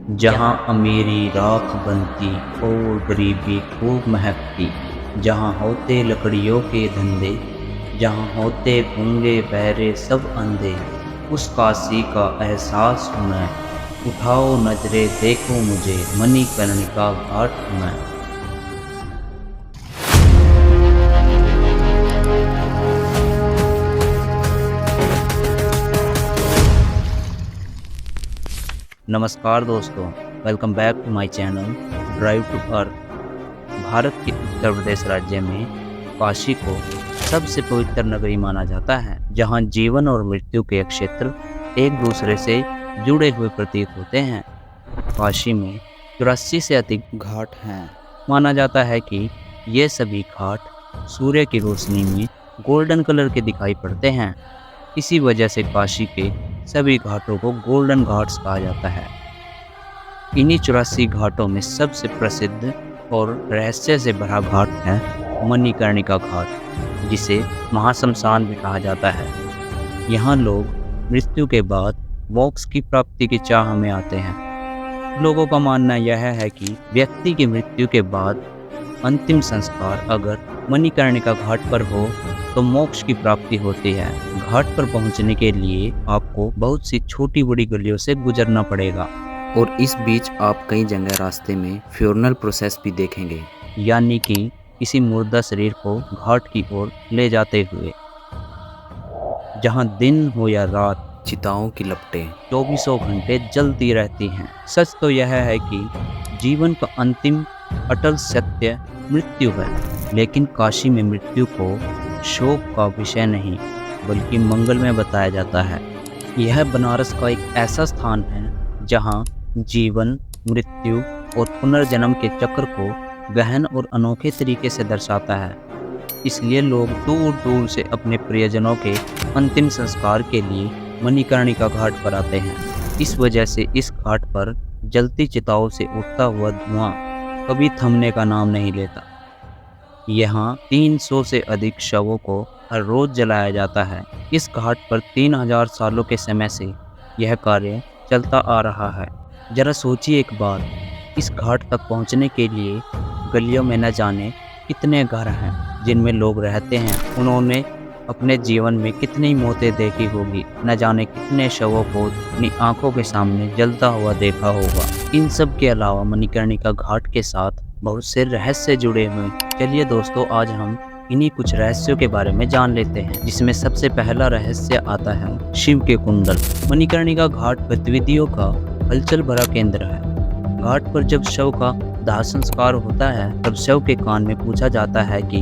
जहाँ अमीरी राख बनती और गरीबी खूब महकती, जहाँ होते लकड़ियों के धंधे, जहाँ होते गूंगे बहरे सब अंधे, उस काशी का एहसास हूँ मैं। उठाओ नजरे देखो मुझे, मणिकर्णिका घाट हूँ मैं। नमस्कार दोस्तों, welcome back to my channel drive to earth. Bharat के उत्तर प्रदेश राज्य में काशी को सबसे पवित्र नगरी माना जाता है, जहां जीवन और मृत्यु के क्षेत्र एक दूसरे से जुड़े हुए प्रतीत होते हैं। काशी में 84 से अधिक घाट हैं। माना जाता है कि ये सभी घाट सूर्य की रोशनी में गोल्डन कलर के दिखाई पड़ते हैं। इसी वजह से काशी के सभी घाटों को गोल्डन घाट्स कहा जाता है। इन्हीं 84 घाटों में सबसे प्रसिद्ध और रहस्य से भरा घाट है मणिकर्णिका घाट, जिसे महाश्मशान भी कहा जाता है। यहाँ लोग मृत्यु के बाद मोक्ष की प्राप्ति की चाह में आते हैं। लोगों का मानना यह है कि व्यक्ति की मृत्यु के बाद अंतिम संस्कार अगर मणिकर्णिका घाट पर हो तो मोक्ष की प्राप्ति होती है। घाट पर पहुंचने के लिए आपको बहुत सी छोटी बड़ी गलियों से गुजरना पड़ेगा और इस बीच आप कई जगह रास्ते में फ्यूनरल प्रोसेस भी देखेंगे, यानी कि किसी मुर्दा शरीर को घाट की ओर ले जाते हुए। जहां दिन हो या रात, चिताओं की लपटें 24 घंटे जलती रहती हैं। सच तो यह है कि जीवन का अंतिम अटल सत्य मृत्यु है, लेकिन काशी में मृत्यु को शोक का विषय नहीं बल्कि मंगल में बताया जाता है। यह बनारस का एक ऐसा स्थान है जहां जीवन, मृत्यु और पुनर्जन्म के चक्र को गहन और अनोखे तरीके से दर्शाता है। इसलिए लोग दूर दूर से अपने प्रियजनों के अंतिम संस्कार के लिए मणिकर्णिका घाट पर आते हैं। इस वजह से इस घाट पर जलती चिताओं से उठता हुआ धुआं कभी थमने का नाम नहीं लेता। यहाँ 300 से अधिक शवों को हर रोज जलाया जाता है। इस घाट पर 3000 सालों के समय से यह कार्य चलता आ रहा है। जरा सोचिए एक बार, इस घाट तक पहुँचने के लिए गलियों में न जाने कितने घर हैं जिनमें लोग रहते हैं। उन्होंने अपने जीवन में कितनी मौतें देखी होगी, न जाने कितने शवों को अपनी आंखों के सामने जलता हुआ देखा होगा। इन सब के अलावा मणिकर्णिका घाट के साथ बहुत से रहस्य जुड़े हुए। चलिए दोस्तों, आज हम इन्हीं कुछ रहस्यों के बारे में जान लेते हैं, जिसमें सबसे पहला रहस्य आता है शिव के कुंडल। मणिकर्णिका घाट गतिविधियों का हलचल भरा केंद्र है। घाट पर जब शव का दाह संस्कार होता है तब शव के कान में पूछा जाता है कि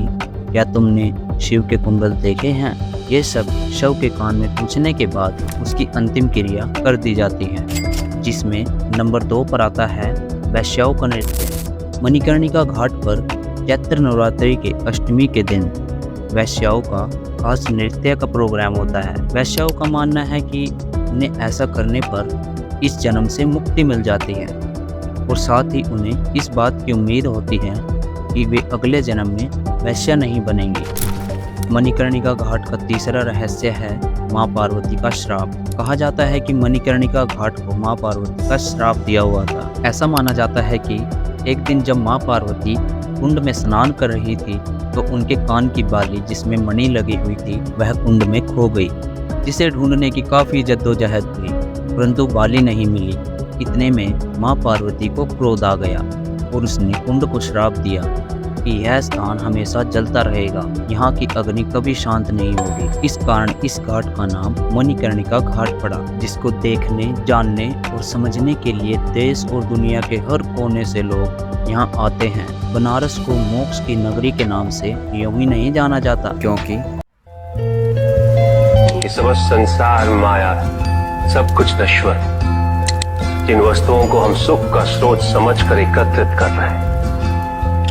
क्या तुमने शिव के कुंडल देखे हैं। ये सब शव के कान में पूछने के बाद उसकी अंतिम क्रिया कर दी जाती है, जिसमें नंबर 2 पर आता है वैश्याओं का नृत्य। मणिकर्णिका घाट पर चैत्र नवरात्रि के अष्टमी के दिन वैश्याओं का खास नृत्य का प्रोग्राम होता है। वैश्याओं का मानना है कि उन्हें ऐसा करने पर इस जन्म से मुक्ति मिल जाती है और साथ ही उन्हें इस बात की उम्मीद होती है कि वे अगले जन्म में वैश्या नहीं बनेंगे। मणिकर्णिका घाट का तीसरा रहस्य है माँ पार्वती का श्राप। कहा जाता है कि मणिकर्णिका घाट को माँ पार्वती का श्राप दिया हुआ था। ऐसा माना जाता है कि एक दिन जब माँ पार्वती कुंड में स्नान कर रही थी तो उनके कान की बाली जिसमें मणि लगी हुई थी वह कुंड में खो गई, जिसे ढूंढने की काफ़ी जद्दोजहद हुई, परंतु बाली नहीं मिली। इतने में माँ पार्वती को क्रोध आ गया और उसने कुंड को श्राप दिया कि यह स्थान हमेशा जलता रहेगा, यहाँ की अग्नि कभी शांत नहीं होगी। इस कारण इस घाट का नाम मणिकर्णिका घाट पड़ा, जिसको देखने, जानने और समझने के लिए देश और दुनिया के हर कोने से लोग यहाँ आते हैं। बनारस को मोक्ष की नगरी के नाम से यूं ही नहीं जाना जाता, क्योंकि इस समस्त संसार माया, सब कुछ नश्वर। जिन वस्तुओं को हम सुख का स्रोत समझकर एकत्रित कर रहे हैं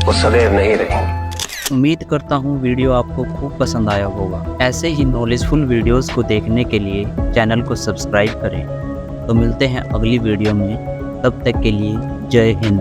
वो सदैव नहीं रहेंगे। उम्मीद करता हूँ वीडियो आपको खूब पसंद आया होगा। ऐसे ही नॉलेजफुल वीडियोस को देखने के लिए चैनल को सब्सक्राइब करें। तो मिलते हैं अगली वीडियो में, तब तक के लिए जय हिंद।